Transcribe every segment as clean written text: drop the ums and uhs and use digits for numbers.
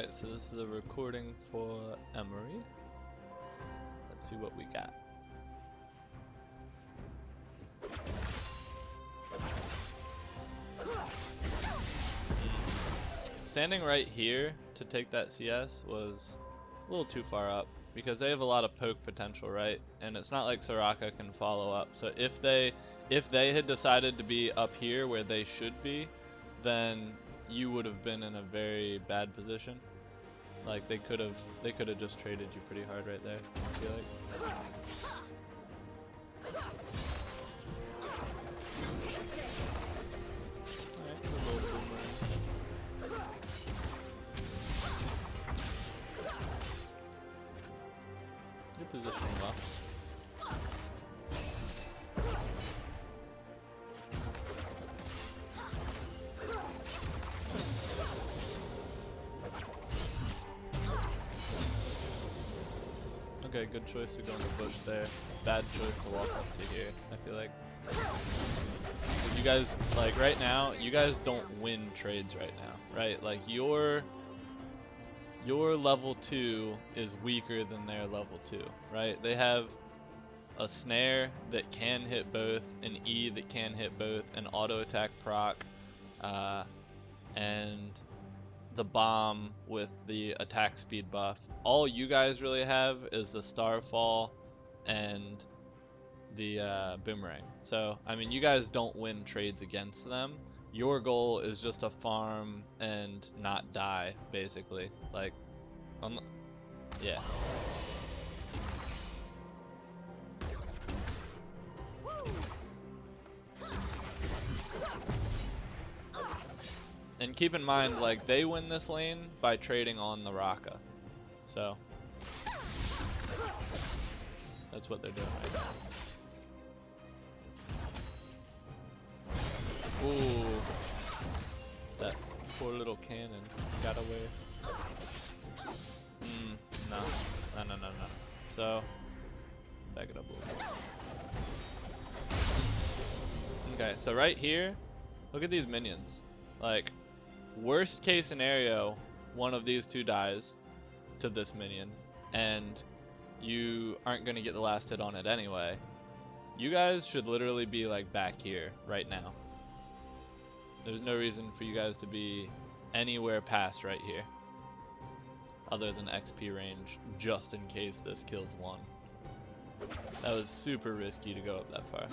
Alright, so this is a recording for Emory. Let's see what we got. Standing right here to take that CS was a little too far up because they have a lot of poke potential, right? And it's not like Soraka can follow up. So if they had decided to be up here where they should be, then you would have been in a very bad position. Like they could have just traded you pretty hard right there, I feel like. Alright, a little boomerang. You're positioning well. Okay, good choice to go in the bush there. Bad choice to walk up to here, I feel like. You guys, like right now, you guys don't win trades right now, right? Like your level 2 is weaker than their level 2, right? They have a snare that can hit both, an E that can hit both, an auto attack proc, and the bomb with the attack speed buff. All you guys really have is the Starfall and the boomerang. So, I mean, you guys don't win trades against them. Your goal is just to farm and not die, basically. Like, yeah. And keep in mind, like, they win this lane by trading on the Raka. So, that's what they're doing right now. Ooh, that poor little cannon got away. No. So, back it up a little bit. Okay, so right here, look at these minions. Like, worst case scenario, one of these two dies to this minion, and you aren't going to get the last hit on it anyway. You guys should literally be like back here right now. There's no reason for you guys to be anywhere past right here, other than XP range, just in case this kills one. That was super risky to go up that far,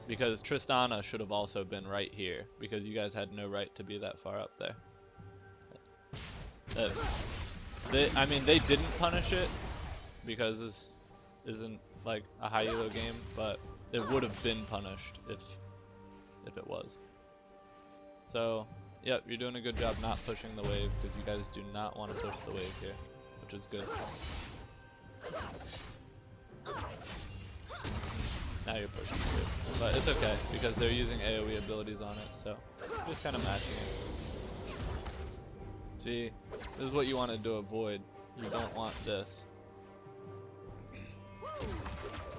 because Tristana should have also been right here, because you guys had no right to be that far up there. I mean, they didn't punish it, because this isn't like a high elo game, but it would have been punished if it was. So, yep, you're doing a good job not pushing the wave, because you guys do not want to push the wave here, which is good. Now you're pushing the wave. But it's okay, because they're using AoE abilities on it, so just kind of matching it. See, this is what you wanted to avoid. You don't want this.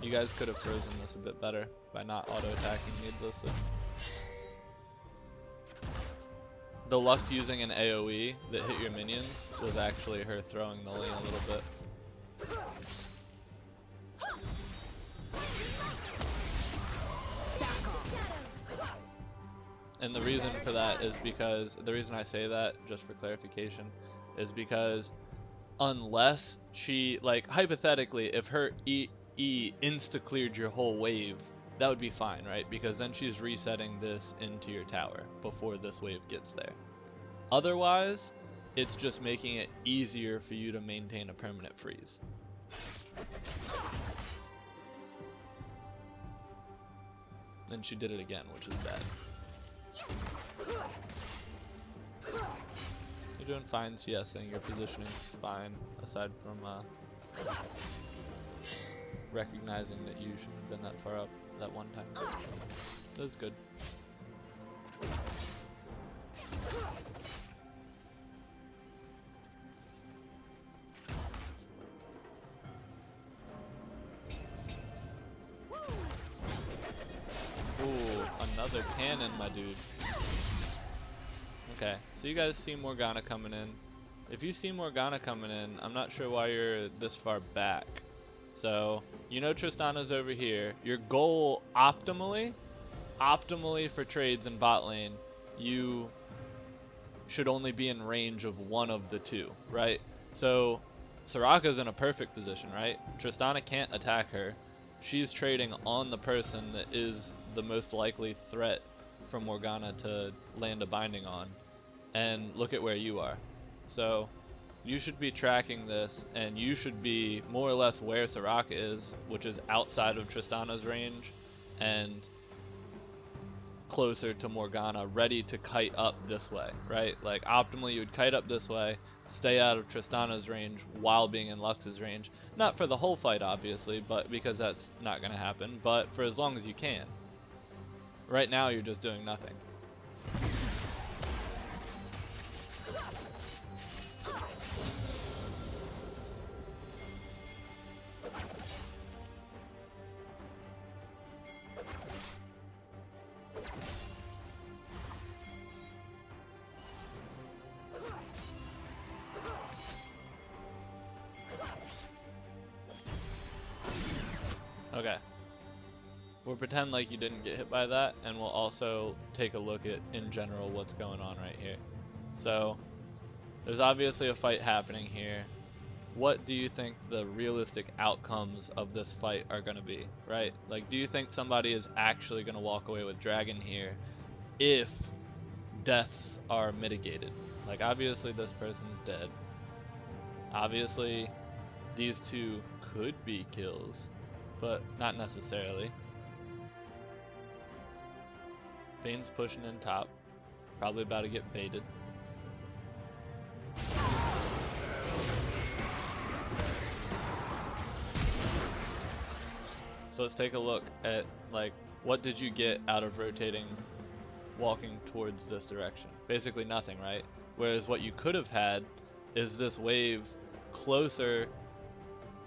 You guys could have frozen this a bit better by not auto-attacking needlessly. The Lux using an AoE that hit your minions was actually her throwing the lane a little bit. And the reason for that is because, the reason I say that, just for clarification, is because unless she, like, hypothetically, if her E insta-cleared your whole wave, that would be fine, right? Because then she's resetting this into your tower before this wave gets there. Otherwise, it's just making it easier for you to maintain a permanent freeze. And she did it again, which is bad. You're doing fine CSing, your positioning's fine, aside from recognizing that you shouldn't have been that far up that one time. That was good. Ooh, another cannon, my dude. Okay, so you guys see Morgana coming in. if you see Morgana coming in, I'm not sure why you're this far back. So, you know Tristana's over here. Your goal optimally for trades in bot lane, you should only be in range of one of the two, right? So, Soraka's in a perfect position, right? Tristana can't attack her. She's trading on the person that is the most likely threat for Morgana to land a binding on. And look at where you are. So, you should be tracking this, and you should be more or less where Soraka is, which is outside of Tristana's range, and closer to Morgana, ready to kite up this way, right? Like, optimally, you would kite up this way, stay out of Tristana's range while being in Lux's range. Not for the whole fight, obviously, but because that's not going to happen, but for as long as you can. Right now, you're just doing nothing. Okay. We'll pretend like you didn't get hit by that, and we'll also take a look at, in general, what's going on right here. So, there's obviously a fight happening here. What do you think the realistic outcomes of this fight are going to be, right? Like, do you think somebody is actually going to walk away with Dragon here if deaths are mitigated? Like, obviously this person's dead. Obviously, these two could be kills, but not necessarily. Bane's pushing in top, probably about to get baited. So let's take a look at, like, what did you get out of rotating, walking towards this direction? Basically nothing, right? Whereas what you could have had is this wave closer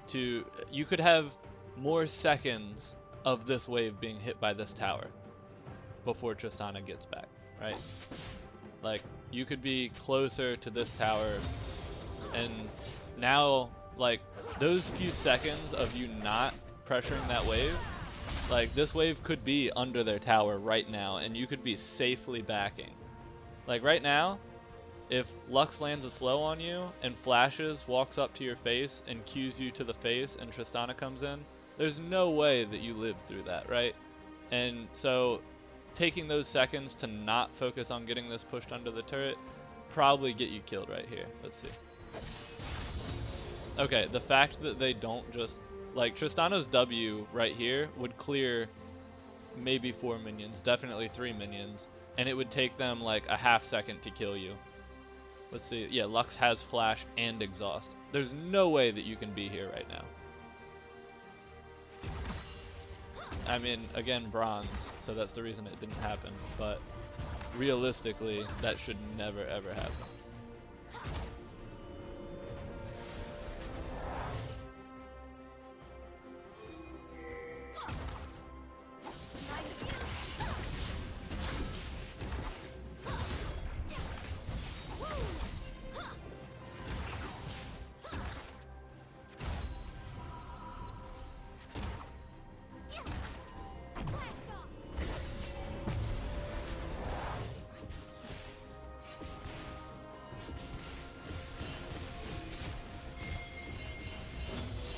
to, you could have more seconds of this wave being hit by this tower before Tristana gets back, right? Like, you could be closer to this tower, and now, like, those few seconds of you not pressuring that wave, like, this wave could be under their tower right now, and you could be safely backing. Like, right now, if Lux lands a slow on you and flashes, walks up to your face, and cues you to the face, and Tristana comes in, there's no way that you live through that, right? And so, taking those seconds to not focus on getting this pushed under the turret probably get you killed right here. Let's see. Okay, the fact that they don't just, like, Tristana's W right here would clear maybe 4 minions, definitely 3 minions, and it would take them like a half second to kill you. Let's see. Yeah, Lux has flash and exhaust. There's no way that you can be here right now. I mean, again, bronze, so that's the reason it didn't happen, but realistically, that should never ever happen.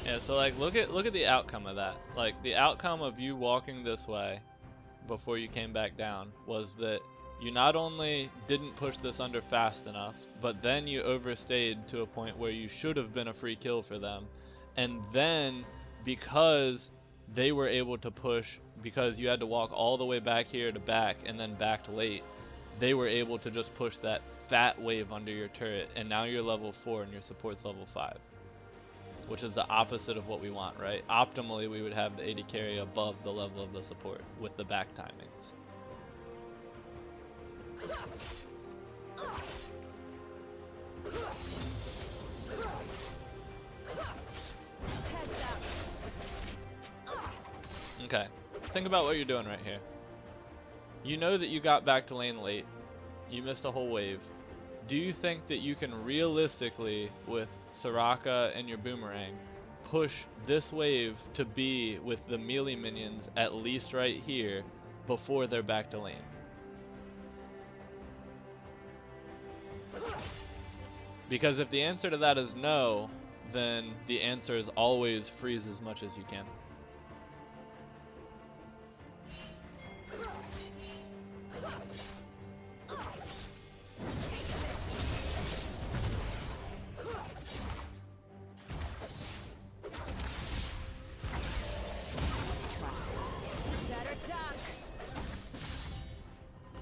Yeah, so like look at the outcome of that. Like, the outcome of you walking this way before you came back down was that you not only didn't push this under fast enough, but then you overstayed to a point where you should have been a free kill for them. And then because they were able to push, because you had to walk all the way back here to back and then back to late, they were able to just push that fat wave under your turret, and now you're level 4 and your support's level 5. Which is the opposite of what we want, right? Optimally, we would have the AD carry above the level of the support with the back timings. Okay, think about what you're doing right here. You know that you got back to lane late. You missed a whole wave. do you think that you can realistically, with Soraka and your Boomerang, push this wave to be with the melee minions at least right here before they're back to lane? Because if the answer to that is no, then the answer is always freeze as much as you can.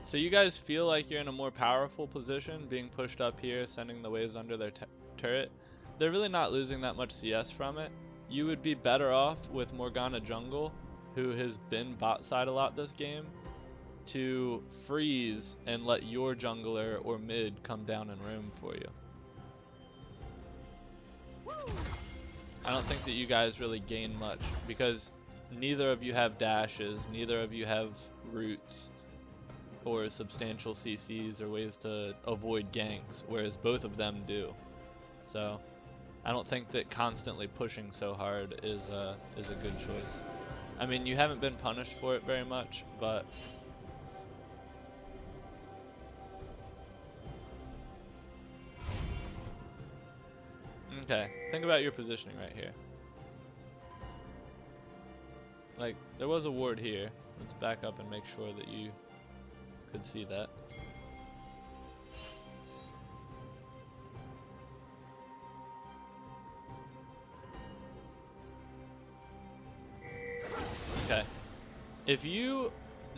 So you guys feel like you're in a more powerful position, being pushed up here, sending the waves under their turret. They're really not losing that much CS from it. You would be better off with Morgana jungle, who has been bot side a lot this game, to freeze and let your jungler or mid come down and roam for you. I don't think that you guys really gain much, because neither of you have dashes, neither of you have roots, or substantial CCs or ways to avoid ganks, whereas both of them do. So I don't think that constantly pushing so hard is a good choice. I mean, you haven't been punished for it very much, but okay, think about your positioning right here. Like, there was a ward here. Let's back up and make sure that you could see that. Okay. If you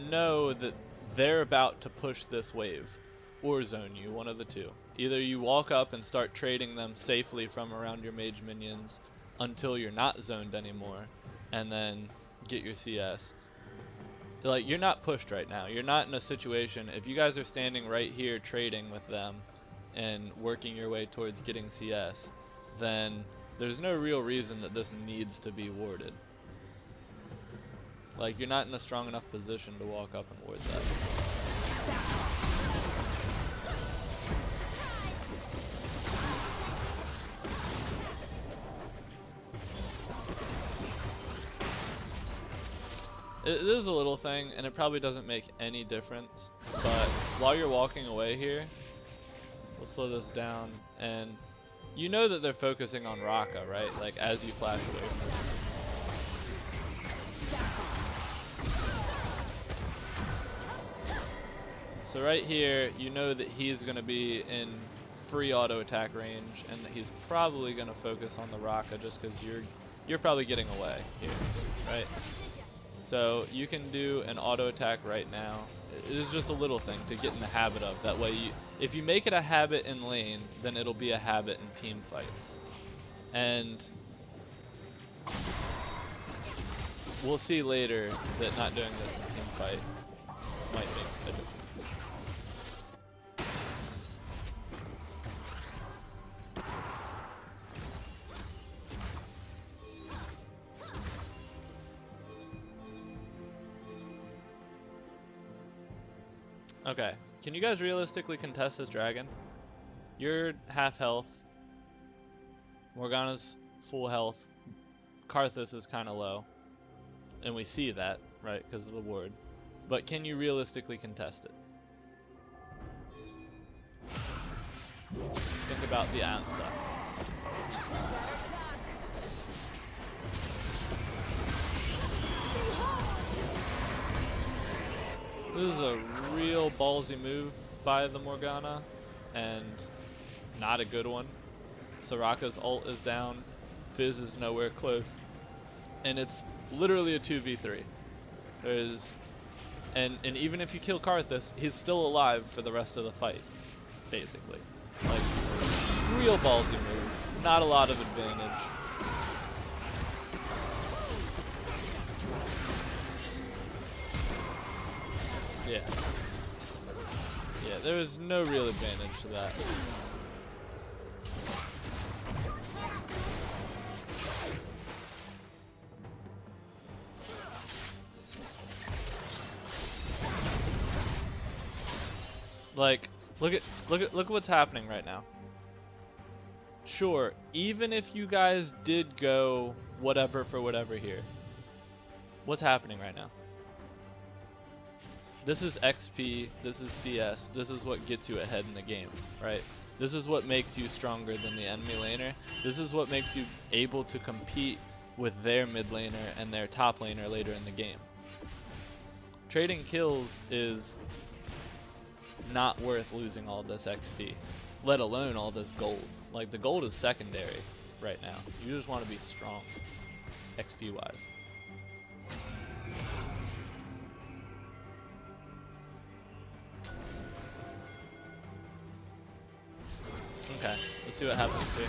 know that they're about to push this wave, or zone you, one of the two. Either you walk up and start trading them safely from around your mage minions until you're not zoned anymore, and then get your CS. Like, you're not pushed right now. You're not in a situation, if you guys are standing right here trading with them and working your way towards getting CS, then there's no real reason that this needs to be warded. Like, you're not in a strong enough position to walk up and ward that. It is a little thing, and it probably doesn't make any difference, but while you're walking away here, we'll slow this down, and you know that they're focusing on Raka, right? Like, as you flash away from them. So right here, you know that he's going to be in free auto attack range, and that he's probably going to focus on the Raka just because you're probably getting away here, right? So you can do an auto attack right now. It is just a little thing to get in the habit of. That way, if you make it a habit in lane, then it'll be a habit in team fights. And we'll see later that not doing this in team fight might make a difference. Okay, can you guys realistically contest this dragon? You're half health. Morgana's full health. Karthus is kind of low. And we see that, right, because of the ward. But can you realistically contest it? Think about the answer. This is a real ballsy move by the Morgana, and not a good one. Soraka's ult is down, Fizz is nowhere close, and it's literally a 2v3. And even if you kill Karthus, he's still alive for the rest of the fight, basically. Like, real ballsy move, not a lot of advantage. Yeah. Yeah, there is no real advantage to that. Like, Look at what's happening right now. Sure, even if you guys did go whatever for whatever here, what's happening right now? This is XP, this is CS, this is what gets you ahead in the game, right? This is what makes you stronger than the enemy laner. This is what makes you able to compete with their mid laner and their top laner later in the game. Trading kills is not worth losing all this XP, let alone all this gold. Like, the gold is secondary right now. You just want to be strong, XP wise. Okay, let's see what happens here.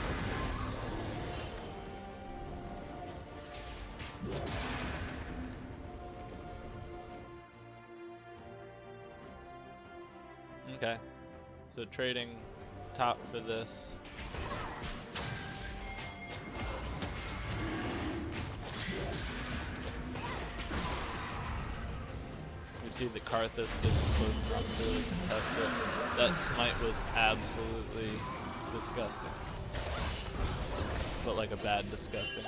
Okay, so trading top for this. You see the Karthus is close enough to really contest it. That smite was absolutely disgusting. But like a bad disgusting.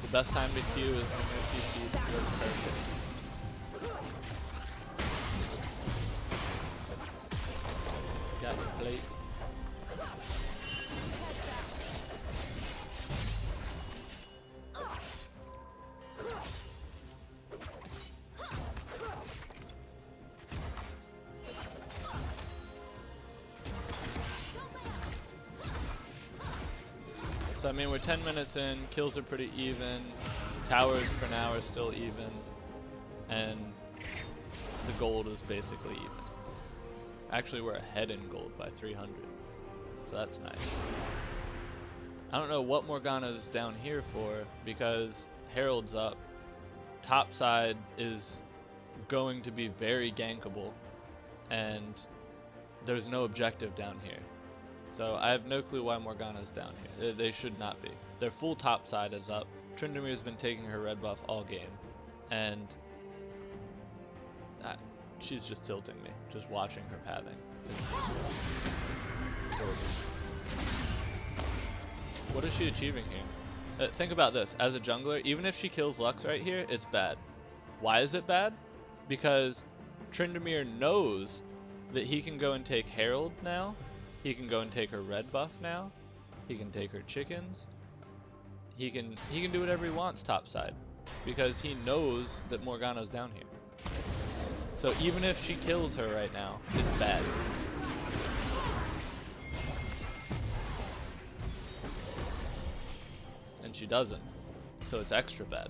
The best time to Q is when your CC goes perfect. Got your plate. So I mean, we're 10 minutes in, kills are pretty even, towers for now are still even, and the gold is basically even. Actually, we're ahead in gold by 300, so that's nice. I don't know what Morgana's down here for, because Herald's up. Top side is going to be very gankable, and there's no objective down here. So I have no clue why Morgana's down here. They should not be. Their full top side is up. Tryndamere's been taking her red buff all game, and she's just tilting me, just watching her pathing. What is she achieving here? Think about this. As a jungler, even if she kills Lux right here, it's bad. Why is it bad? Because Tryndamere knows that he can go and take Herald now. He can go and take her red buff now. He can take her chickens. He can do whatever he wants topside, because he knows that Morgana's down here. So even if she kills her right now, it's bad. And she doesn't, so it's extra bad.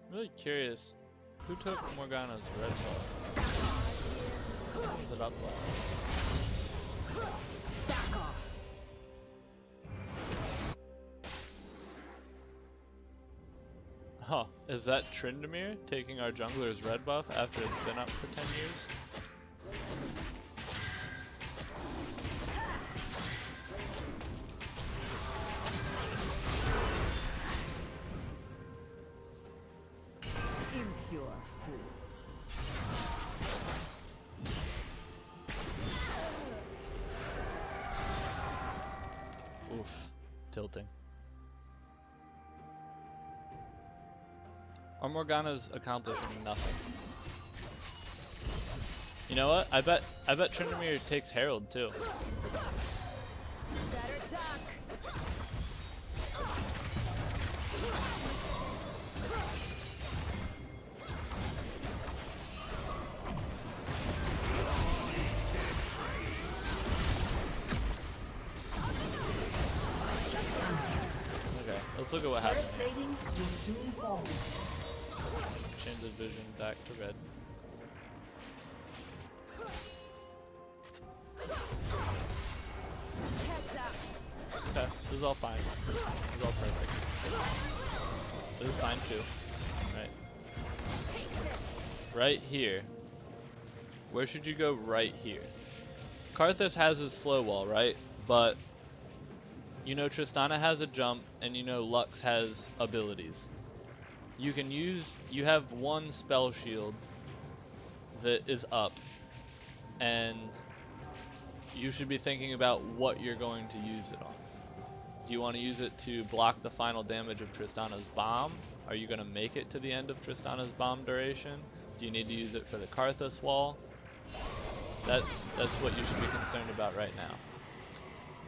I'm really curious. Who took Morgana's red buff? What was it up like? Back off. Huh, is that Tryndamere taking our jungler's red buff after it's been up for 10 years? Impure fools. Oof, tilting. Our Morgana's accomplishing nothing. You know what? I bet Tryndamere takes Herald too. Better duck. Okay, let's look at what happened here. Rating will soon fall. Change his vision back to red. Heads up. Okay, this is all fine. This is all perfect. This is fine too. Right. Right here. Where should you go right here? Karthus has his slow wall, right? But you know Tristana has a jump, and you know Lux has abilities. You have one spell shield that is up, and you should be thinking about what you're going to use it on. Do you want to use it to block the final damage of Tristana's bomb? Are you going to make it to the end of Tristana's bomb duration? Do you need to use it for the Karthus wall? That's what you should be concerned about right now.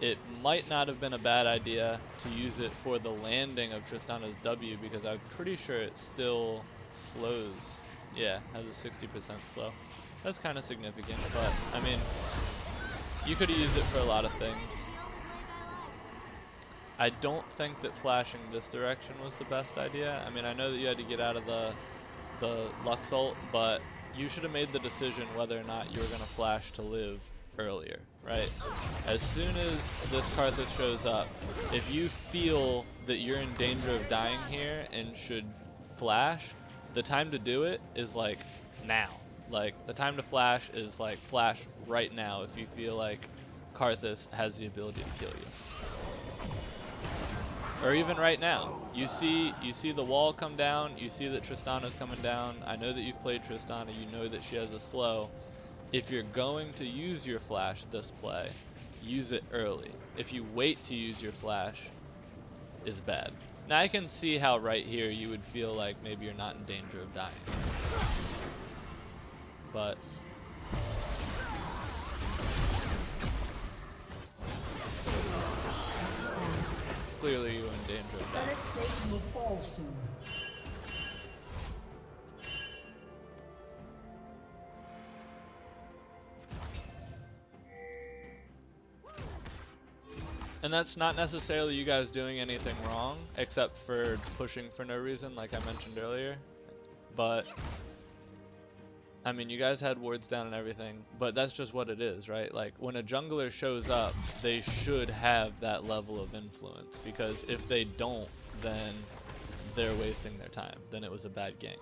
It might not have been a bad idea to use it for the landing of Tristana's W, because I'm pretty sure it still slows. Yeah, has a 60% slow. That's kind of significant, but I mean, you could have used it for a lot of things. I don't think that flashing this direction was the best idea. I mean, I know that you had to get out of the Lux ult, but you should have made the decision whether or not you were going to flash to live earlier, right? As soon as this Karthus shows up, if you feel that you're in danger of dying here and should flash, the time to do it is like now. Like, the time to flash is like flash right now if you feel like Karthus has the ability to kill you. Or even right now, you see the wall come down, you see that Tristana's coming down. I know that you've played Tristana, you know that she has a slow. If you're going to use your flash this play, use it early. If you wait to use your flash, is bad. Now I can see how right here you would feel like maybe you're not in danger of dying. But clearly you're in danger of dying. Will fall soon. And that's not necessarily you guys doing anything wrong, except for pushing for no reason, like I mentioned earlier. But I mean, you guys had wards down and everything, but that's just what it is, right? Like, when a jungler shows up, they should have that level of influence, because if they don't, then they're wasting their time. Then it was a bad game.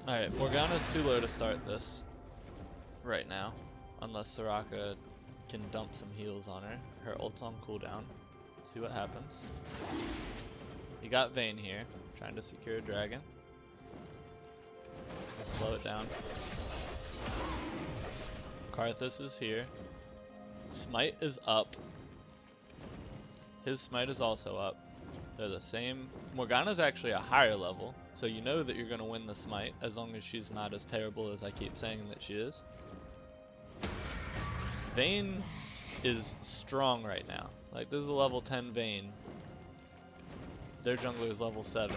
Alright, Morgana's too low to start this right now, unless Soraka can dump some heals on her. Her ult's on cooldown. See what happens. You got Vayne here, trying to secure a dragon. Let's slow it down. Karthus is here. Smite is up. His smite is also up. They're the same. Morgana's actually a higher level, so you know that you're going to win the smite as long as she's not as terrible as I keep saying that she is. Vayne is strong right now. Like, this is a level 10 Vayne. Their jungler is level 7.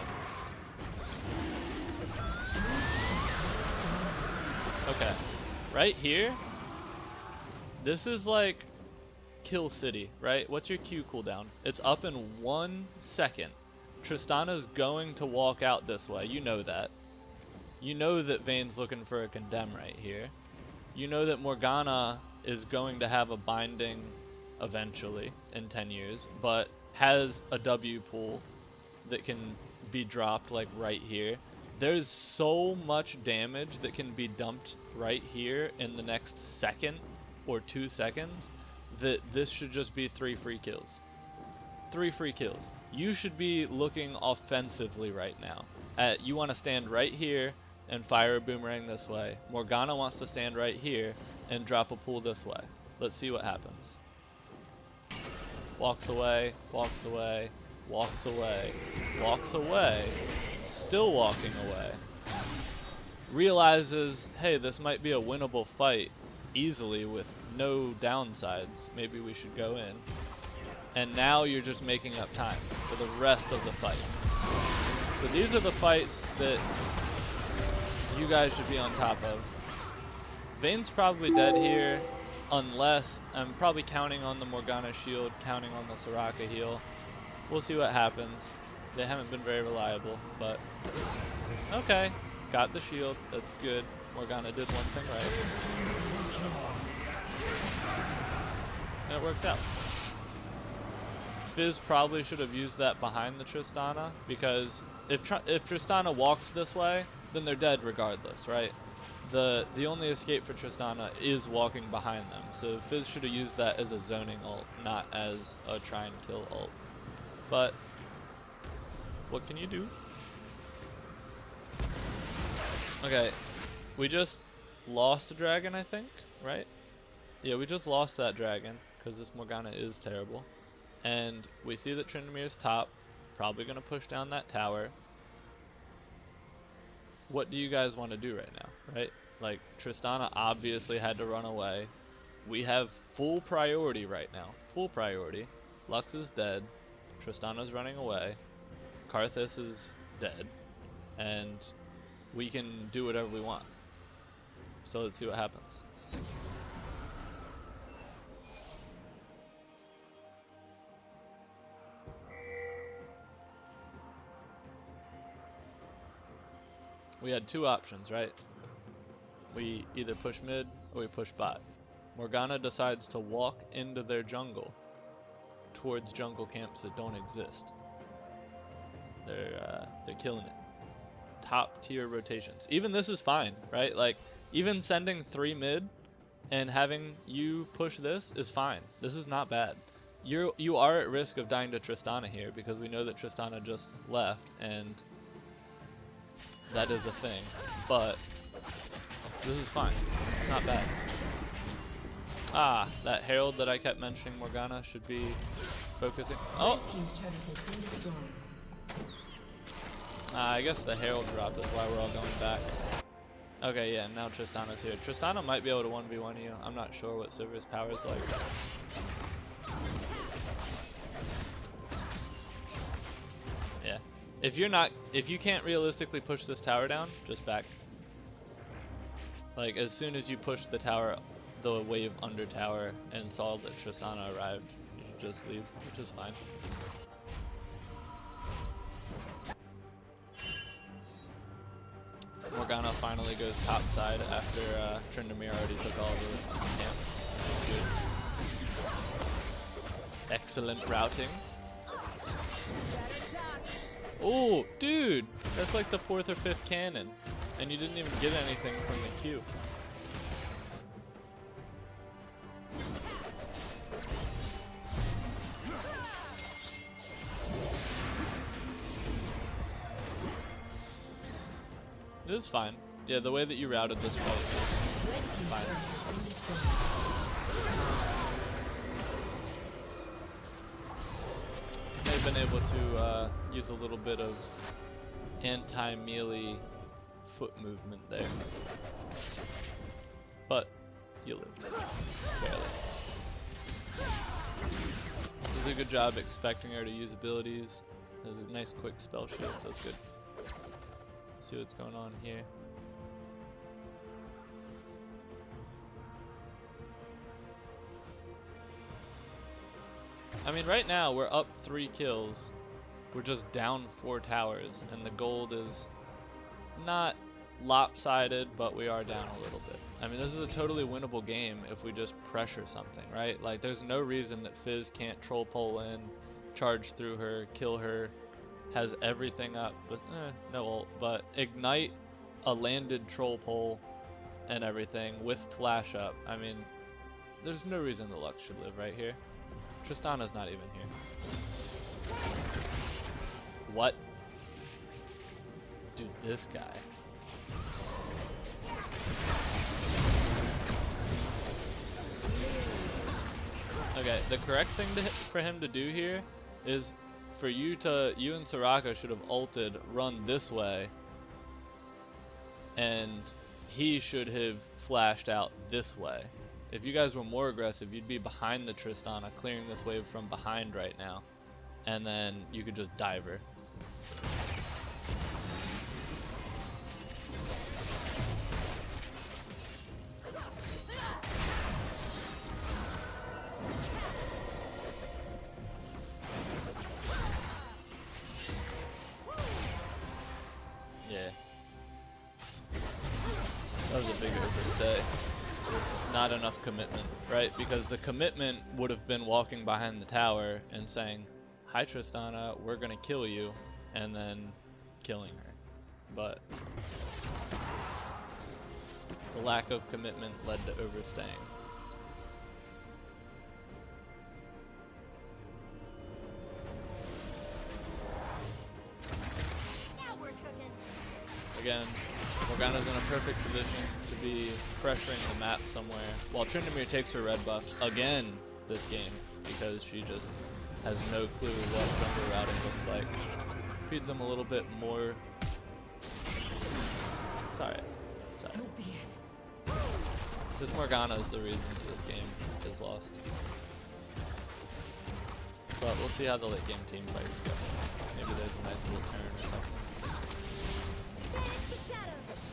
Okay, right here, this is like Kill City, right? What's your Q cooldown? It's up in 1 second. Tristana's going to walk out this way. You know that. You know that Vayne's looking for a condemn right here. You know that Morgana is going to have a binding eventually in 10 years, but has a W pool that can be dropped like right here. There's so much damage that can be dumped right here in the next second or 2 seconds that this should just be 3 free kills. 3 free kills. You should be looking offensively right now. You want to stand right here and fire a boomerang this way. Morgana wants to stand right here and drop a pool this way. Let's see what happens. Walks away, walks away, walks away, walks away, still walking away. Realizes, hey, this might be a winnable fight easily with no downsides. Maybe we should go in. And now you're just making up time for the rest of the fight. So these are the fights that you guys should be on top of. Vayne's probably dead here, unless I'm probably counting on the Morgana shield, counting on the Soraka heal. We'll see what happens. They haven't been very reliable, but okay. Got the shield, that's good. Morgana did one thing right. And it worked out. Fizz probably should have used that behind the Tristana, because if Tristana walks this way, then they're dead regardless, right? The only escape for Tristana is walking behind them, so Fizz should have used that as a zoning ult, not as a try and kill ult. But what can you do? Okay, we just lost a dragon, I think, right? Yeah, we just lost that dragon, because this Morgana is terrible. And we see that Tryndamere's top, probably going to push down that tower. What do you guys want to do right now, right? Like, Tristana obviously had to run away. We have full priority right now. Full priority. Lux is dead. Tristana's running away. Karthus is dead. And we can do whatever we want. So let's see what happens. We had two options, right? We either push mid or we push bot. Morgana decides to walk into their jungle towards jungle camps that don't exist. They're killing it. Top tier rotations. Even this is fine, right? Like, even sending 3 mid and having you push this is fine. This is not bad. You are at risk of dying to Tristana here, because we know that Tristana just left, and that is a thing, but this is fine. Not bad. Ah, that Herald that I kept mentioning Morgana should be focusing. Oh! I guess the Herald drop is why we're all going back. Okay, yeah, now Tristana's here. Tristana might be able to 1v1 you. I'm not sure what Silver's power is like. Yeah. If you can't realistically push this tower down, just back. Like, as soon as you push the tower, the wave under tower, and saw that Tristana arrived, you should just leave, which is fine. Morgana finally goes topside after Tryndamere already took all the camps. Good. Excellent routing. Oh, dude! That's like the 4th or 5th cannon. And you didn't even get anything from the Q. It is fine. Yeah, the way that you routed this fight is fine. They've been able to use a little bit of anti-melee foot movement there. But you lived. Barely. Does a good job expecting her to use abilities. Has a nice quick spell shield. That's good. See what's going on here. I mean, right now we're up 3 kills. We're just down 4 towers, and the gold is not lopsided, but we are down a little bit. I mean, this is a totally winnable game if we just pressure something, right? Like, there's no reason that Fizz can't troll pole in, charge through her, kill her, has everything up, but no ult, but ignite a landed troll pole and everything with flash up. I mean, there's no reason the Lux should live right here. Tristana's not even here. What? Dude, this guy. Okay, the correct thing for him to do here is for you and Soraka should have ulted, run this way, and he should have flashed out this way. If you guys were more aggressive, you'd be behind the Tristana, clearing this wave from behind right now, and then you could just dive her. That was a stay. Not enough commitment, right? Because the commitment would have been walking behind the tower and saying, "Hi Tristana, we're gonna kill you," and then killing her. But the lack of commitment led to overstaying. Now we're cooking. Again, Morgana's in a perfect position to be pressuring the map somewhere, while Tryndamere takes her red buff again this game, because she just has no clue what jungle routing looks like. Feeds them a little bit more. It's alright. So be it. This Morgana is the reason this game is lost. But we'll see how the late game team fights go. Maybe there's a nice little turn or something. The shadows.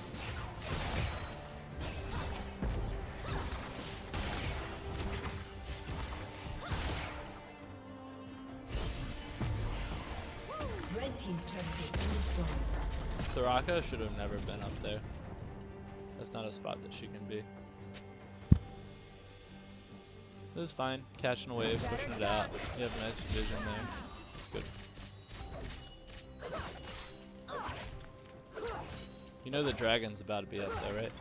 Red team's turret has been destroyed. Soraka should have never been up there. That's not a spot that she can be. It was fine. Catching a wave, pushing it out. You have nice vision there. It's good. You know the dragon's about to be up there, right?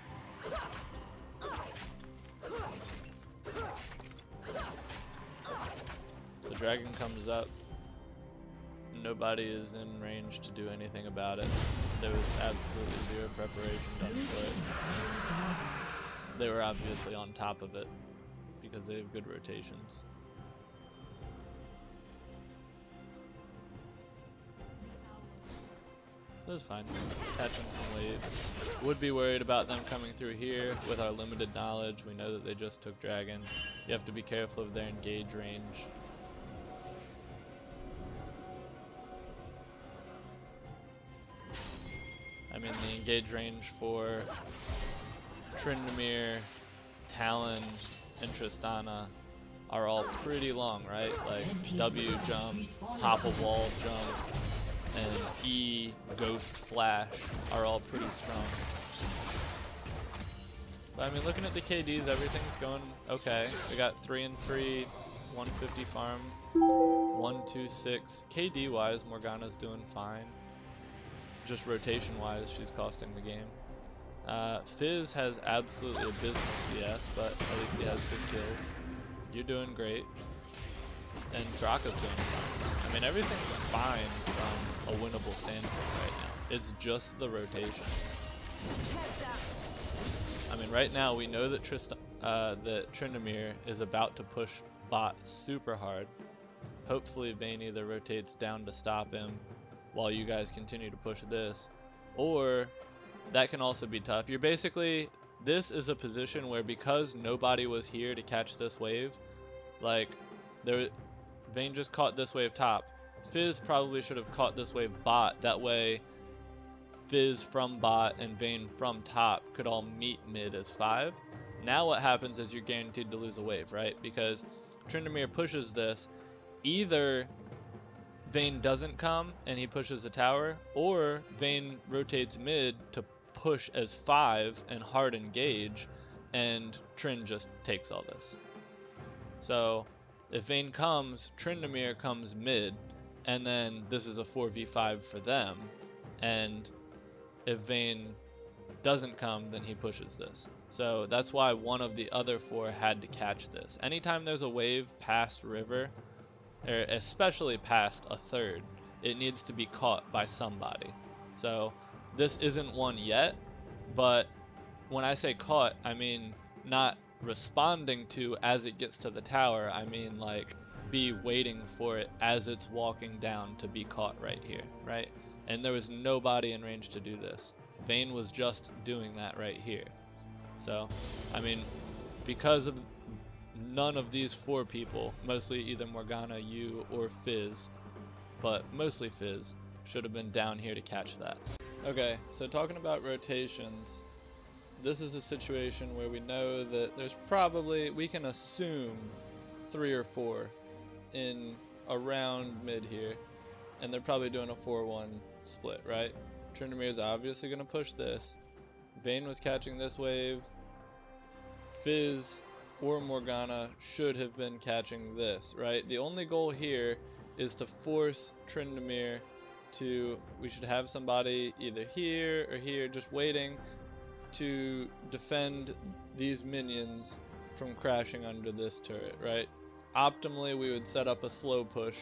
So dragon comes up. Nobody is in range to do anything about it. There was absolutely zero preparation done for it. They were obviously on top of it because they have good rotations. That was fine. Catching some waves. Would be worried about them coming through here. With our limited knowledge, we know that they just took dragon. You have to be careful of their engage range. I mean, the engage range for Tryndamere, Talon, and Tristana are all pretty long, right? Like W jump, hop a wall jump, and E ghost flash are all pretty strong. But I mean, looking at the KDs, everything's going okay. We got 3 and 3, 150 farm, 126. KD wise, Morgana's doing fine. Just rotation wise, she's costing the game. Fizz has absolutely abysmal CS, but at least he has good kills. You're doing great. And Soraka's doing fine. I mean, everything's fine from a winnable standpoint right now. It's just the rotation. I mean, right now we know that that Tryndamere is about to push bot super hard. Hopefully Vayne either rotates down to stop him while you guys continue to push this, or that can also be tough. You're basically, this is a position where because nobody was here to catch this wave, like, Vayne just caught this wave top. Fizz probably should have caught this wave bot. That way, Fizz from bot and Vayne from top could all meet mid as 5. Now what happens is you're guaranteed to lose a wave, right? Because Tryndamere pushes this, either Vayne doesn't come and he pushes the tower, or Vayne rotates mid to push as 5 and hard engage, and Trynd just takes all this. So if Vayne comes, Tryndamere comes mid, and then this is a 4v5 for them, and if Vayne doesn't come, then he pushes this. So that's why one of the other 4 had to catch this. Anytime there's a wave past river, or especially past a third, it needs to be caught by somebody. So this isn't one yet, but when I say caught, I mean not responding to as it gets to the tower. I mean like be waiting for it as it's walking down to be caught right here, right? And there was nobody in range to do this. Vayne was just doing that right here. So, I mean, because of none of these 4 people, mostly either Morgana, you, or Fizz, but mostly Fizz, should have been down here to catch that. Okay, so talking about rotations, this is a situation where we know that there's probably, we can assume 3 or 4 in around mid here, and they're probably doing a 4-1 split, right? Tryndamere is obviously going to push this. Vayne was catching this wave. Fizz or Morgana should have been catching this, right? The only goal here is to force Tryndamere to, we should have somebody either here or here just waiting to defend these minions from crashing under this turret, right? Optimally, we would set up a slow push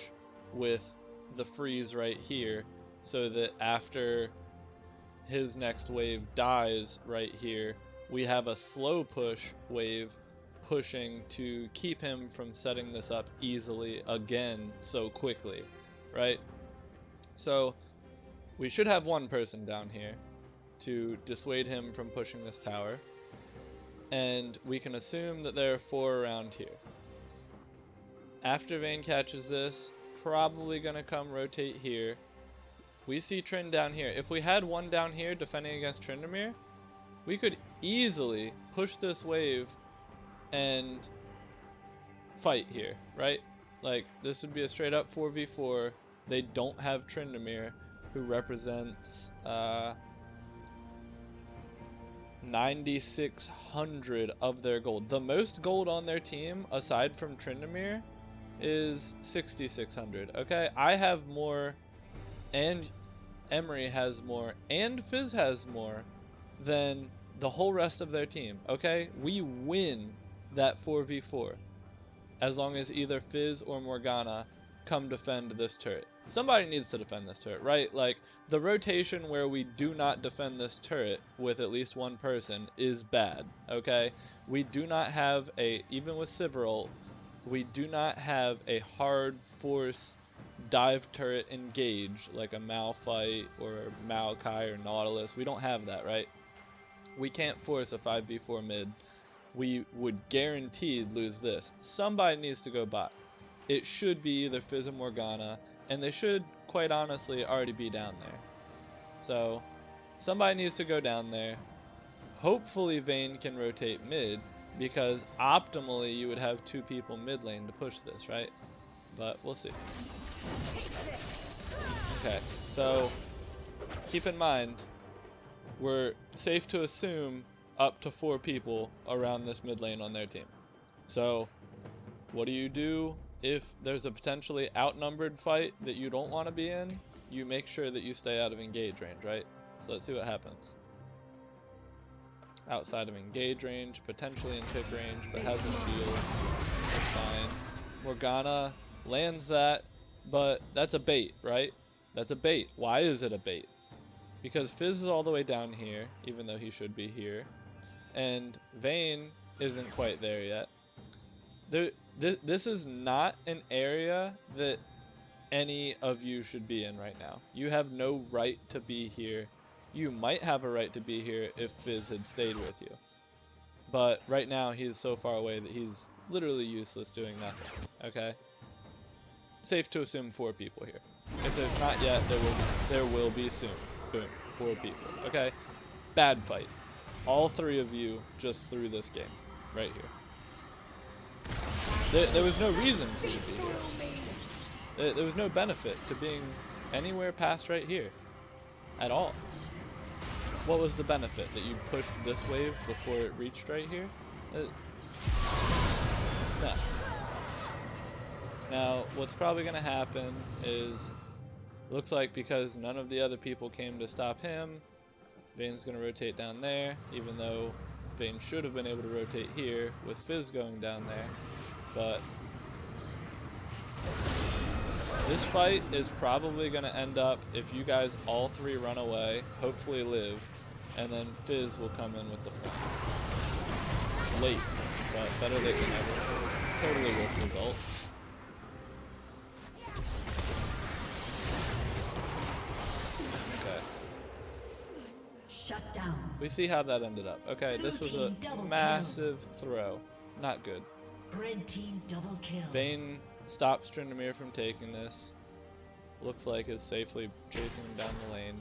with the freeze right here so that after his next wave dies right here, we have a slow push wave pushing to keep him from setting this up easily again so quickly, right? So we should have one person down here to dissuade him from pushing this tower, and we can assume that there are 4 around here. After Vayne catches this, probably gonna come rotate here. We see Trynd down here. If we had one down here defending against Tryndamere, we could easily push this wave and fight here, right? Like, this would be a straight up 4v4. They don't have Tryndamere, who represents 9,600 of their gold. The most gold on their team, aside from Tryndamere, is 6,600. Okay, I have more, and Emory has more, and Fizz has more than the whole rest of their team. Okay, we win that 4v4 as long as either Fizz or Morgana come defend this turret. Somebody needs to defend this turret, right? Like, the rotation where we do not defend this turret with at least one person is bad, okay? We do not have a, even with Sivril, we do not have a hard force dive turret engage like a Malphite or Maokai or Nautilus. We don't have that, right? We can't force a 5v4 mid. We would guaranteed lose this. Somebody needs to go bot. It should be either Fizz or Morgana, and they should, quite honestly, already be down there. So, somebody needs to go down there. Hopefully Vayne can rotate mid, because optimally you would have 2 people mid lane to push this, right? But we'll see. Okay, so keep in mind, we're safe to assume up to 4 people around this mid lane on their team. So what do if there's a potentially outnumbered fight that you don't want to be in? You make sure that you stay out of engage range, right? So let's see what happens. Outside of engage range, potentially in pick range, but has a shield. That's fine. Morgana lands that, but that's a bait, right? That's a bait. Why is it a bait? Because Fizz is all the way down here, even though he should be here. And Vayne isn't quite there yet. This is not an area that any of you should be in right now. You have no right to be here. You might have a right to be here if Fizz had stayed with you. But right now he's so far away that he's literally useless doing nothing. Okay? Safe to assume 4 people here. If there's not yet, there will be soon. Boom. 4 people. Okay? Bad fight. All 3 of you just threw this game. Right here. There was no reason for you to be here. There was no benefit to being anywhere past right here. At all. What was the benefit? That you pushed this wave before it reached right here? No. Now, what's probably going to happen is, looks like because none of the other people came to stop him, Vayne's going to rotate down there, even though Vayne should have been able to rotate here with Fizz going down there. But this fight is probably going to end up, if you guys all 3 run away, hopefully live, and then Fizz will come in with the flank. Late, but better late than never. Totally worth result. Okay. Shut down. We see how that ended up. Okay, this was a massive throw. Not good. Red team double kill. Vayne stops Tryndamere from taking this. Looks like is safely chasing him down the lane.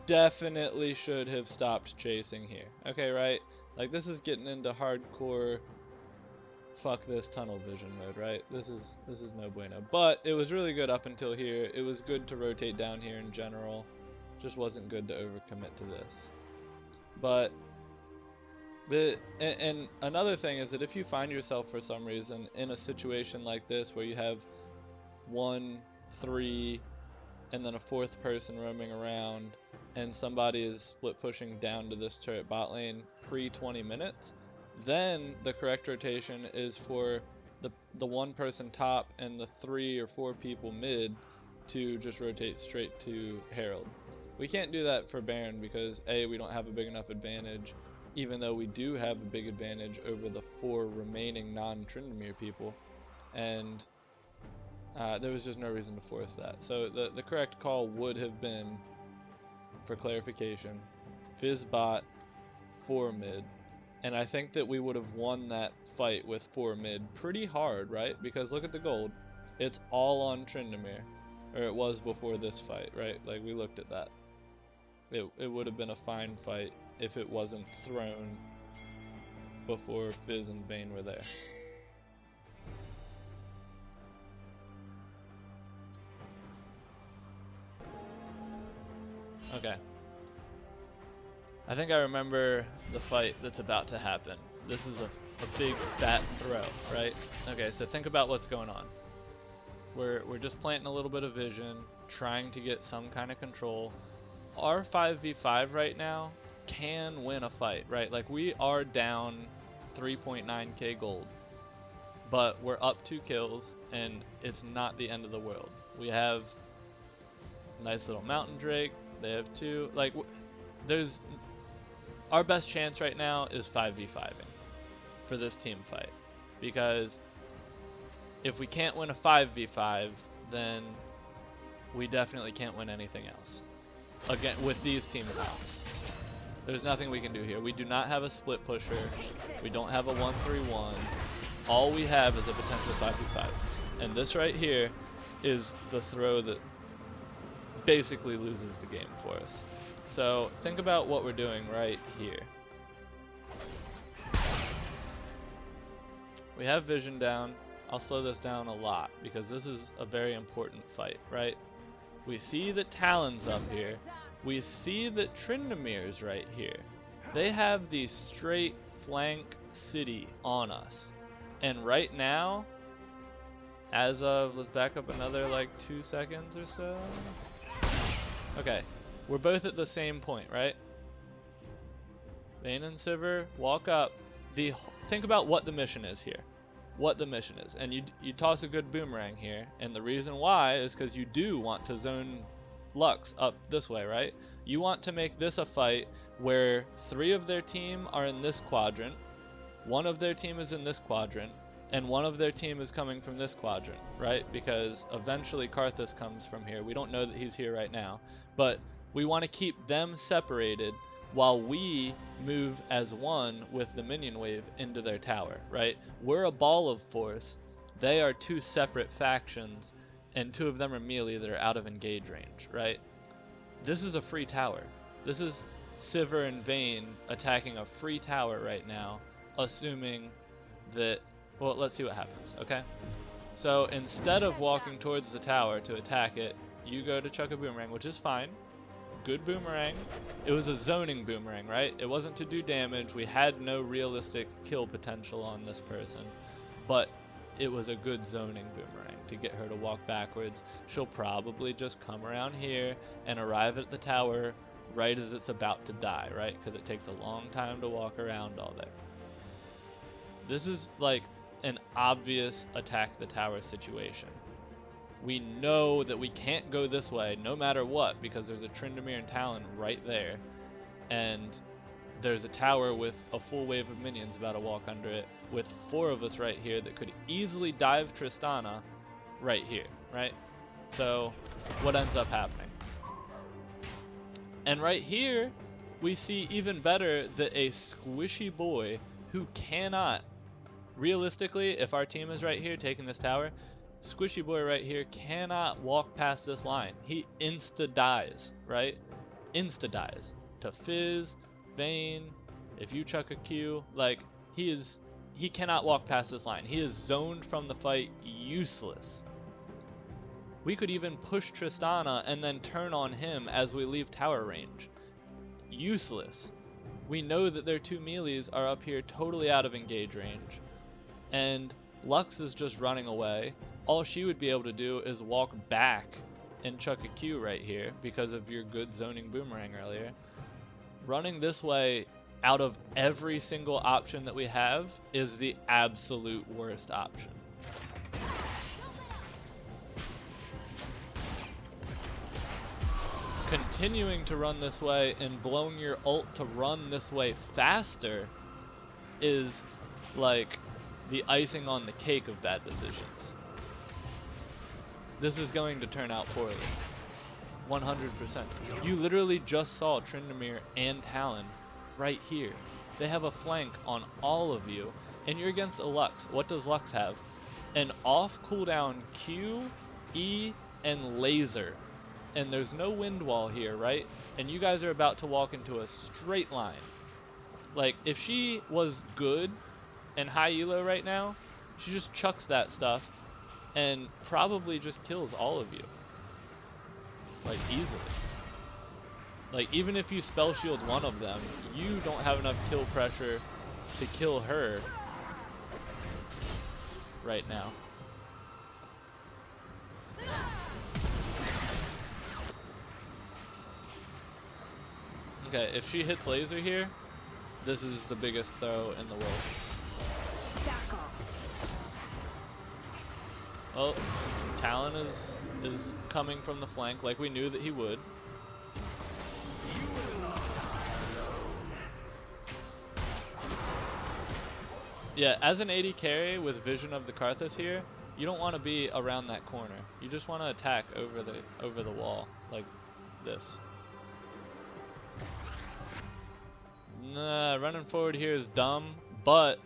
Definitely should have stopped chasing here. Okay, right? Like, this is getting into hardcore fuck this tunnel vision mode, right? This is no bueno. But it was really good up until here. It was good to rotate down here in general. Just wasn't good to overcommit to this. But And another thing is that if you find yourself for some reason in a situation like this where you have 1, 3, and then a fourth person roaming around, and somebody is split pushing down to this turret bot lane pre 20 minutes, then the correct rotation is for the one person top and the 3 or 4 people mid to just rotate straight to Herald. We can't do that for Baron because A, we don't have a big enough advantage, even though we do have a big advantage over the 4 remaining non-Tryndamere people, and there was just no reason to force that. So the correct call would have been, for clarification, Fizz bot, 4 mid. And I think that we would have won that fight with 4 mid pretty hard, right? Because look at the gold. It's all on Tryndamere. Or it was before this fight, right? Like, we looked at that. It would have been a fine fight if it wasn't thrown before Fizz and Vayne were there. Okay. I think I remember the fight that's about to happen. This is a big fat throw, right? Okay, so think about what's going on. We're just planting a little bit of vision, trying to get some kind of control. Our 5v5 right now can win a fight, right? Like, we are down 3.9k gold, but we're up 2 kills, and it's not the end of the world. We have a nice little mountain drake. They have 2. Like, there's our best chance right now is 5v5ing for this team fight, because if we can't win a 5v5, then we definitely can't win anything else. Again, with these team rounds, there's nothing we can do here. We do not have a split pusher. We don't have a 1-3-1. All we have is a potential 5v5. And this right here is the throw that basically loses the game for us. So think about what we're doing right here. We have vision down. I'll slow this down a lot because this is a very important fight, right? We see the Talon's up here. We see the Tryndamere's right here. They have the straight flank city on us. And right now, as of, let's back up another like 2 seconds or so. Okay, we're both at the same point, right? Vayne and Sivir walk up. Think about what the mission is here. What the mission is. And you toss a good boomerang here. And the reason why is because you do want to zone Lux up this way, right? You want to make this a fight where 3 of their team are in this quadrant, 1 of their team is in this quadrant, and 1 of their team is coming from this quadrant, right? Because eventually Karthus comes from here. We don't know that he's here right now, but we want to keep them separated while we move as one with the minion wave into their tower, right? We're a ball of force. They are 2 separate factions, and 2 of them are melee that are out of engage range, right? This is a free tower. This is Sivir and Vayne attacking a free tower right now, assuming that, well, let's see what happens, okay? So instead of walking towards the tower to attack it, you go to chuck a boomerang, which is fine. Good boomerang. It was a zoning boomerang, right? It wasn't to do damage. We had no realistic kill potential on this person, but it was a good zoning boomerang to get her to walk backwards. She'll probably just come around here and arrive at the tower right as it's about to die, right? Because it takes a long time to walk around all there. This is like an obvious attack the tower situation. We know that we can't go this way no matter what, because there's a Tryndamere and Talon right there, and there's a tower with a full wave of minions about to walk under it, with 4 of us right here that could easily dive Tristana right here, right? So what ends up happening? And right here, we see even better that a squishy boy who cannot, realistically, if our team is right here taking this tower, squishy boy right here cannot walk past this line. He insta-dies, right? Insta-dies to Fizz, Vayne. If you chuck a Q, like, he cannot walk past this line. He is zoned from the fight, useless. We could even push Tristana and then turn on him as we leave tower range. Useless. We know that their two melees are up here totally out of engage range. And Lux is just running away. All she would be able to do is walk back and chuck a Q right here because of your good zoning boomerang earlier. Running this way out of every single option that we have is the absolute worst option. Continuing to run this way and blowing your ult to run this way faster is like the icing on the cake of bad decisions. This is going to turn out poorly. 100%. You literally just saw Tryndamere and Talon right here. They have a flank on all of you, and you're against a Lux. What does Lux have? An off cooldown Q, E, and laser. And there's no wind wall here, right? And you guys are about to walk into a straight line. Like, if she was good and high elo right now, she just chucks that stuff and probably just kills all of you. Like, easily. Like, even if you spell shield one of them, you don't have enough kill pressure to kill her right now. Okay, if she hits laser here, this is the biggest throw in the world. Well, Talon is coming from the flank like we knew that he would. Yeah, as an AD carry with vision of the Karthus here, you don't want to be around that corner. You just want to attack over the wall like this. Nah, running forward here is dumb, but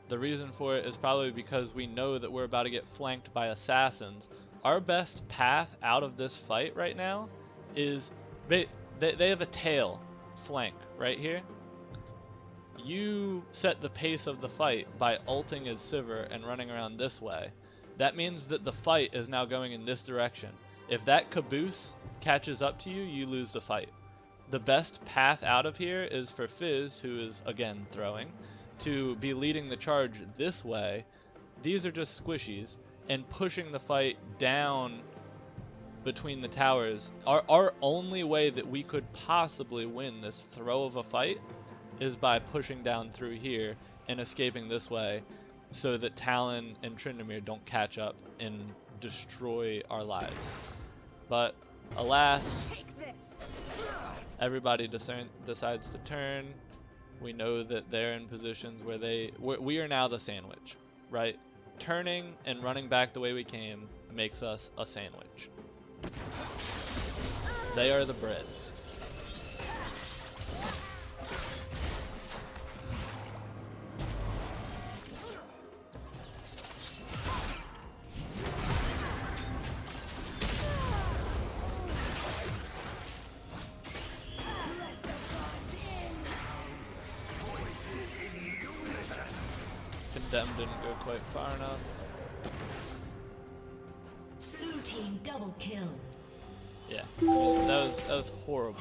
the reason for it is probably because we know that we're about to get flanked by assassins. Our best path out of this fight right now is they have a tail flank right here. You set the pace of the fight by ulting as Sivir and running around this way. That means that the fight is now going in this direction. If that caboose catches up to you, you lose the fight. The best path out of here is for Fizz, who is, again, throwing, to be leading the charge this way. These are just squishies, and pushing the fight down between the towers. Our only way that we could possibly win this throw of a fight is by pushing down through here and escaping this way so that Talon and Tryndamere don't catch up and destroy our lives. But alas, everybody decides to turn. We know that they're in positions where we are now the sandwich, right? Turning and running back the way we came makes us a sandwich. They are the bread. Condemn didn't go quite far enough. Blue team double kill. Yeah, that was horrible.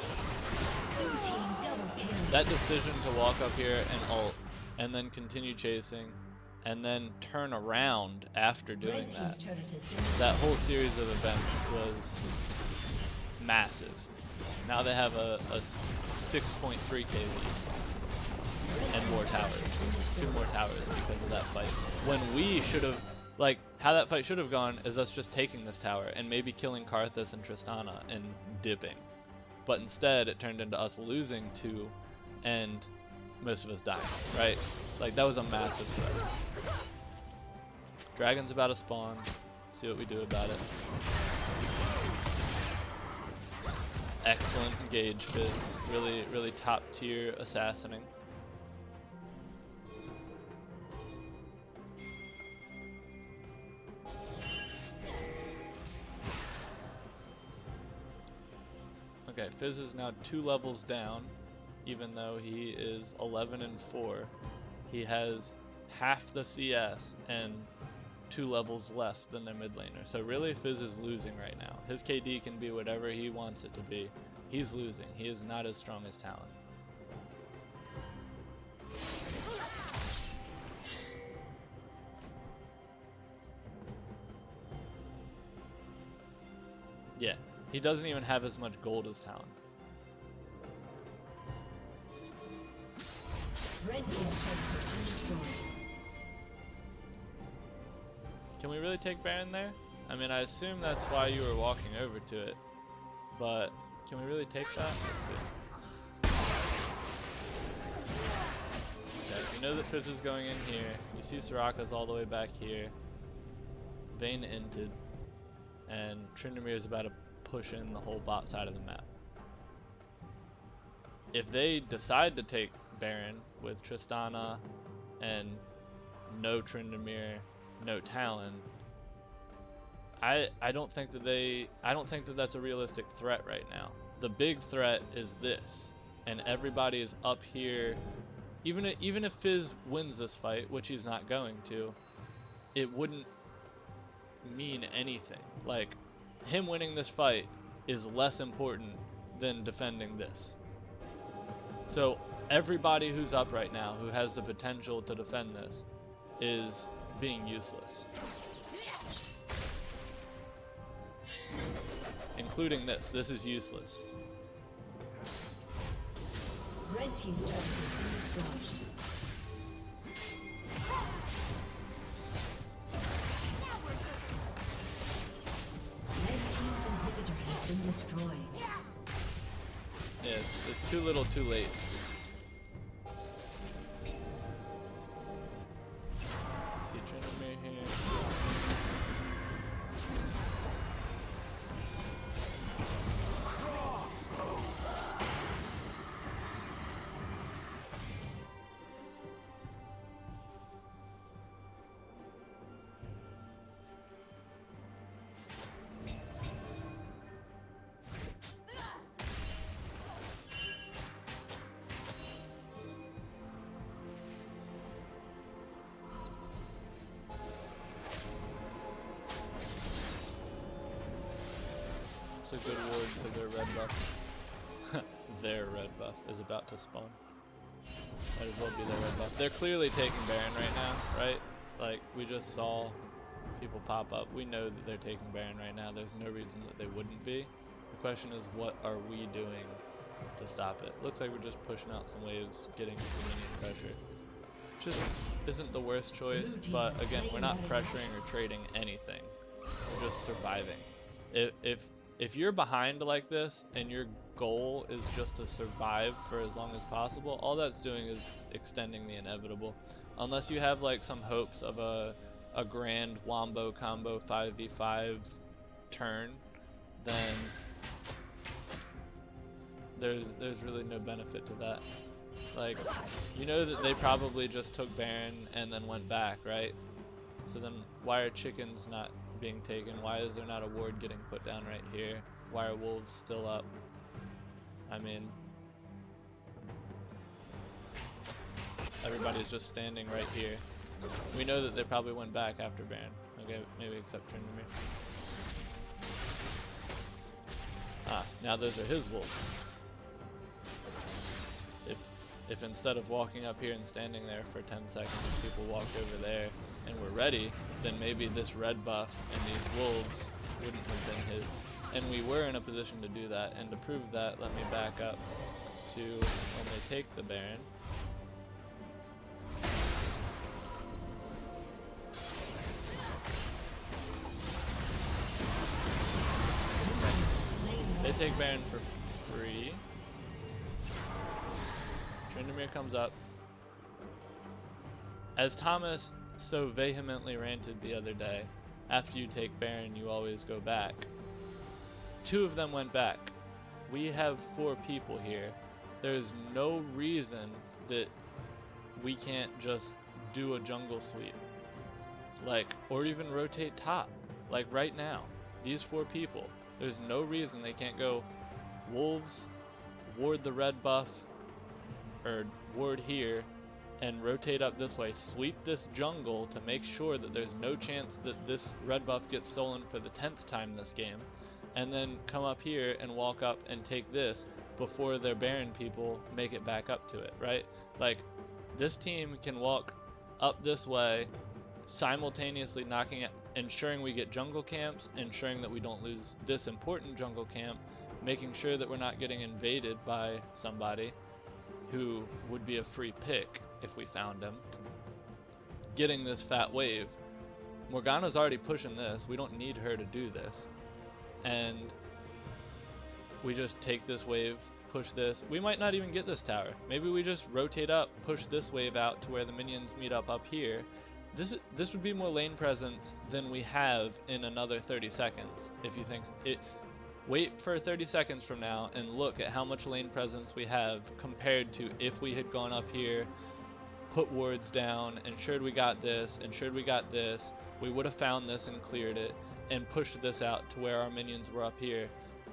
Blue team double kill. That decision to walk up here and ult, and then continue chasing, and then turn around after doing Red team's that. turret has been That whole series of events was massive. Now they have a 6.3k lead and more towers. 2 more towers because of that fight. When we should have, like, how that fight should have gone is us just taking this tower and maybe killing Karthus and Tristana and dipping. But instead, it turned into us losing 2 and most of us dying, right? Like, that was a massive threat. Dragon's about to spawn. See what we do about it. Excellent engage, Fizz. Really, really top tier assassinating. Okay, Fizz is now 2 levels down, even though he is 11 and 4. He has half the CS and 2 levels less than their mid laner. So really, Fizz is losing right now. His KD can be whatever he wants it to be. He's losing. He is not as strong as Talon. Yeah, he doesn't even have as much gold as Talon. Red team's turret has been destroyed. Can we really take Baron there? I mean, I assume that's why you were walking over to it, but can we really take that? Let's see. Okay, you know that Fizz is going in here. You see Soraka's all the way back here. Vayne inted, and Tryndamere is about to push in the whole bot side of the map. If they decide to take Baron with Tristana and no Tryndamere, no Talon, I don't think that that's a realistic threat right now. The big threat is this, and everybody is up here. Even if Fizz wins this fight, which he's not going to, it wouldn't mean anything. Like, him winning this fight is less important than defending this. So everybody who's up right now who has the potential to defend this is being useless. Including this. This is useless. Red team's turret has been destroyed. Red team's inhibitor has been destroyed. Yeah, it's too little too late. See Tryndamere here. It's a good ward for their red buff. Their red buff is about to spawn. Might as well be their red buff. They're clearly taking Baron right now, right? Like, we just saw people pop up. We know that they're taking Baron right now. There's no reason that they wouldn't be. The question is, what are we doing to stop it? Looks like we're just pushing out some waves, getting some minion pressure. Just isn't the worst choice, but again, we're not pressuring or trading anything. We're just surviving. If you're behind like this and your goal is just to survive for as long as possible, all that's doing is extending the inevitable. Unless you have like some hopes of a grand wombo combo 5v5 turn, then there's really no benefit to that. Like, you know that they probably just took Baron and then went back, right? So then why are chickens not being taken? Why is there not a ward getting put down right here? Why are wolves still up? I mean, everybody's just standing right here. We know that they probably went back after Baron. Okay, maybe except Tryndamere. Ah, now those are his wolves. If instead of walking up here and standing there for 10 seconds, people walked over there and were ready, then maybe this red buff and these wolves wouldn't have been his. And we were in a position to do that, and to prove that, let me back up to when they take the Baron. They take Baron for free. Tryndamere comes up. As Thomas so vehemently ranted the other day, after you take Baron, you always go back. 2 of them went back. We have 4 people here. There's no reason that we can't just do a jungle sweep. Like, or even rotate top. Like right now, these 4 people, there's no reason they can't go wolves, ward the red buff, or ward here, and rotate up this way, sweep this jungle to make sure that there's no chance that this red buff gets stolen for the 10th time this game, and then come up here and walk up and take this before their Baron people make it back up to it, right? Like, this team can walk up this way, simultaneously knocking at, ensuring we get jungle camps, ensuring that we don't lose this important jungle camp, making sure that we're not getting invaded by somebody who would be a free pick if we found him, getting this fat wave. Morgana's already pushing this. We don't need her to do this. And we just take this wave, push this. We might not even get this tower. Maybe we just rotate up, push this wave out to where the minions meet up here. This would be more lane presence than we have in another 30 seconds. If you think it, wait for 30 seconds from now and look at how much lane presence we have compared to if we had gone up here, put wards down, ensured we got this, we would have found this and cleared it, and pushed this out to where our minions were up here,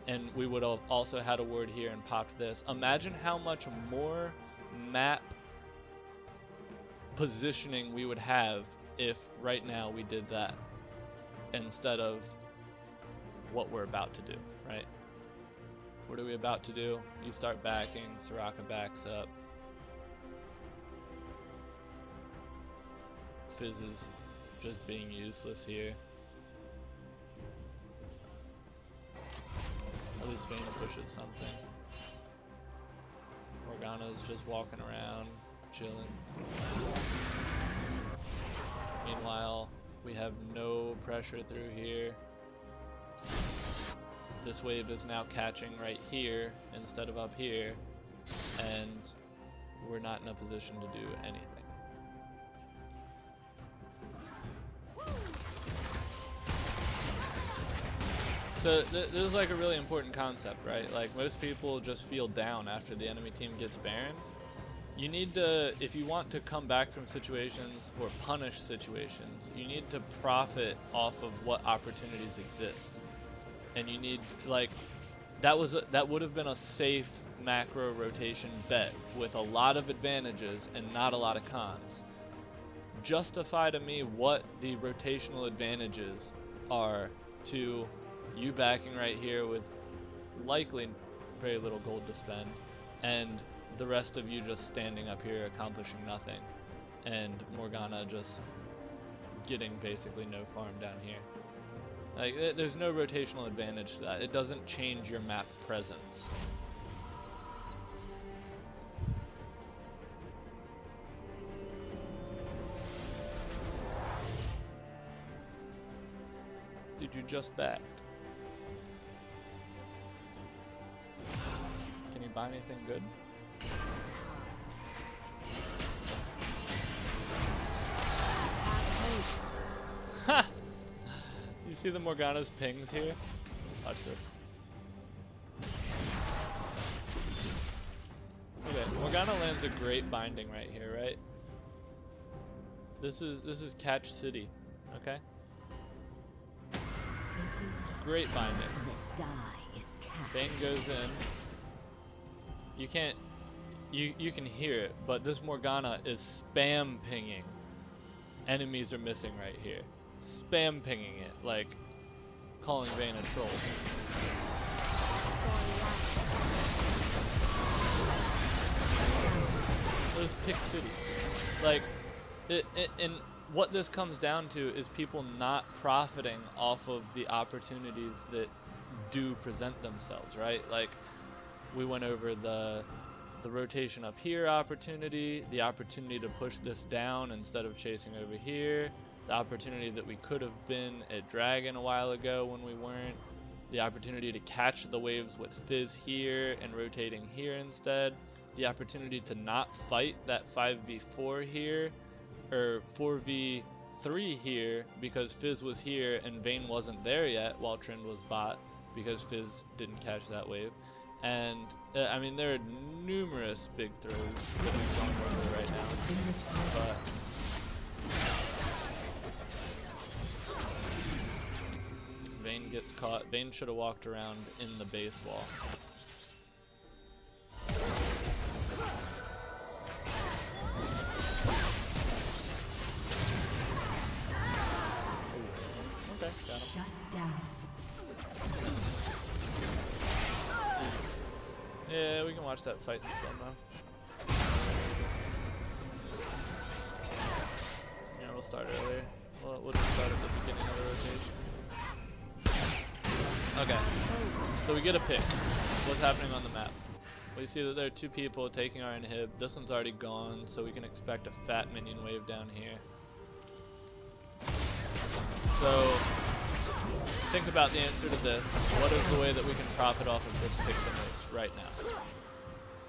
and we would have also had a ward here and popped this. Imagine how much more map positioning we would have if right now we did that instead of what we're about to do, right? What are we about to do? You start backing, Soraka backs up. Fizz is just being useless here. At least Vayne pushes something. Morgana's just walking around, chilling. Meanwhile, we have no pressure through here. This wave is now catching right here instead of up here, and we're not in a position to do anything. So this is like a really important concept, right? Like most people just feel down after the enemy team gets Baron. You need to, if you want to come back from situations or punish situations, you need to profit off of what opportunities exist. And you need, like, that would have been a safe macro rotation bet with a lot of advantages and not a lot of cons. Justify to me what the rotational advantages are to you backing right here with likely very little gold to spend, and the rest of you just standing up here accomplishing nothing, and Morgana just getting basically no farm down here. Like, there's no rotational advantage to that. It doesn't change your map presence. Did you just back? Can you buy anything good? Ha! You see the Morgana's pings here? Watch this. Okay, Morgana lands a great binding right here, right? This is Catch City, okay? Great binding. Vayne goes in. You can't, you can hear it, but this Morgana is spam pinging. Enemies are missing right here. Spam pinging it, like calling Vayne a troll. Those pick cities. Like, and what this comes down to is people not profiting off of the opportunities that do present themselves, right? Like, we went over the rotation up here opportunity, the opportunity to push this down instead of chasing over here, the opportunity that we could have been at Dragon a while ago when we weren't, the opportunity to catch the waves with Fizz here and rotating here instead, the opportunity to not fight that 5v4 here, or 4v3 here because Fizz was here and Vayne wasn't there yet while Trend was bot because Fizz didn't catch that wave. And I mean, there are numerous big throws that we've gone over right now, but Vayne gets caught. Vayne should have walked around in the base wall. Okay, got him. Shut down. Yeah, we can watch that fight in slow mo. Yeah, we'll start earlier. Okay, so we get a pick. What's happening on the map? We see that there are 2 people taking our inhib. This one's already gone, so we can expect a fat minion wave down here. So, think about the answer to this. What is the way that we can profit off of this pick the most right now?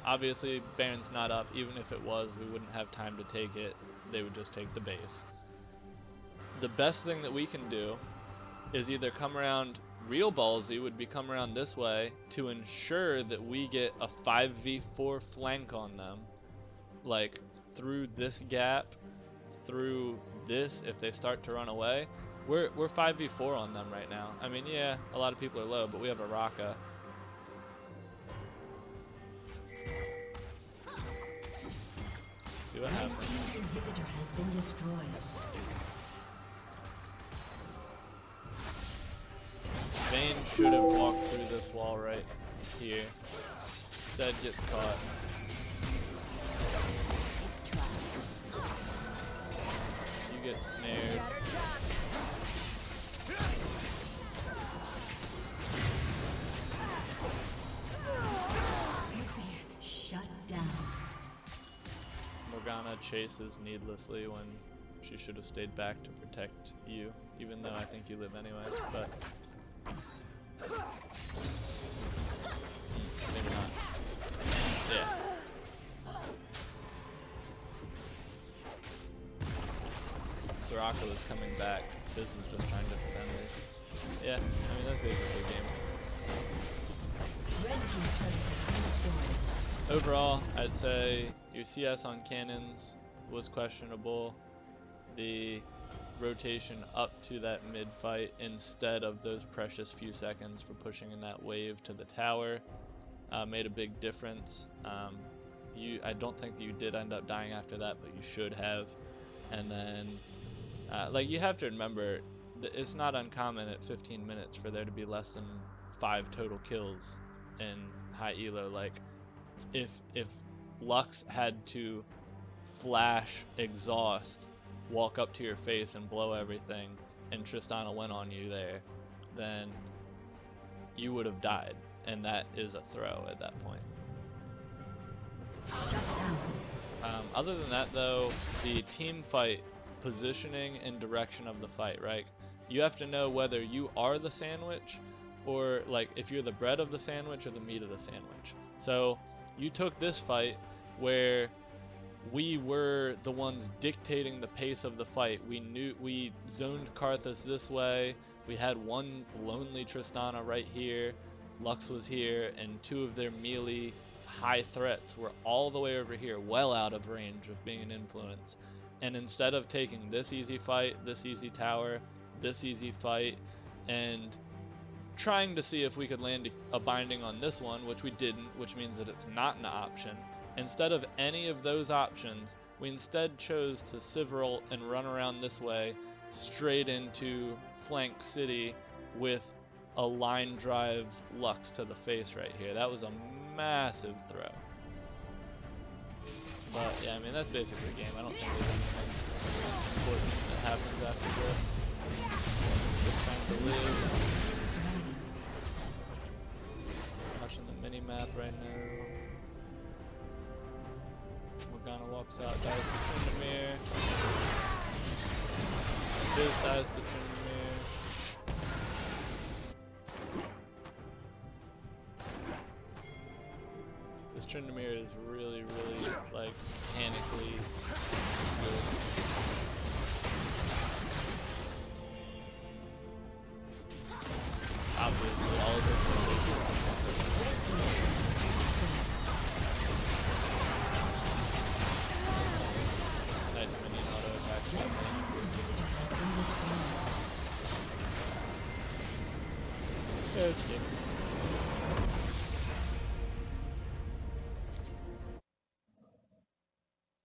Obviously, Baron's not up. Even if it was, we wouldn't have time to take it. They would just take the base. The best thing that we can do is either come around, real ballsy would be come around this way to ensure that we get a 5v4 flank on them, like through this gap, through this, if they start to run away. We're 5v4 on them right now. I mean, yeah, a lot of people are low, but we have a Raka. See what happens. Team's inhibitor has been destroyed. Vayne should have walked through this wall right here. Zed gets caught. You get snared. Shut down. Morgana chases needlessly when she should have stayed back to protect you, even though I think you live anyway, but maybe not. Yeah. Soraka was coming back. Fizz was just trying to defend this. Yeah, I mean, that's basically the game. Red team's turret has been destroyed. Overall, I'd say your CS on cannons was questionable. The rotation up to that mid fight instead of those precious few seconds for pushing in that wave to the tower made a big difference. I don't think that you did end up dying after that, but you should have. And then like, you have to remember that it's not uncommon at 15 minutes for there to be less than 5 total kills in high elo. Like, if Lux had to flash exhaust, walk up to your face and blow everything, and Tristana went on you there, then you would have died, and that is a throw at that point. Shut down. Other than that, though, the team fight positioning and direction of the fight, right? You have to know whether you are the sandwich, or like if you're the bread of the sandwich or the meat of the sandwich. So you took this fight where we were the ones dictating the pace of the fight. We zoned Karthus this way. We had one lonely Tristana right here. Lux was here, and 2 of their melee high threats were all the way over here, well out of range of being an influence. And instead of taking this easy fight, this easy tower, this easy fight, and trying to see if we could land a binding on this one, which we didn't, which means that it's not an option. Instead of any of those options, we instead chose to Sivril and run around this way, straight into Flank City with a line drive Lux to the face right here. That was a massive throw. But yeah, I mean, that's basically the game. I don't think there's anything important that happens after this. Just trying to live. Watching the mini-map right now. Morgana walks out, dies to Tryndamere. Fizz dies to Tryndamere. This Tryndamere is really, like, mechanically good. Obviously, all of it. Nice minion auto attack. Yeah, it's game.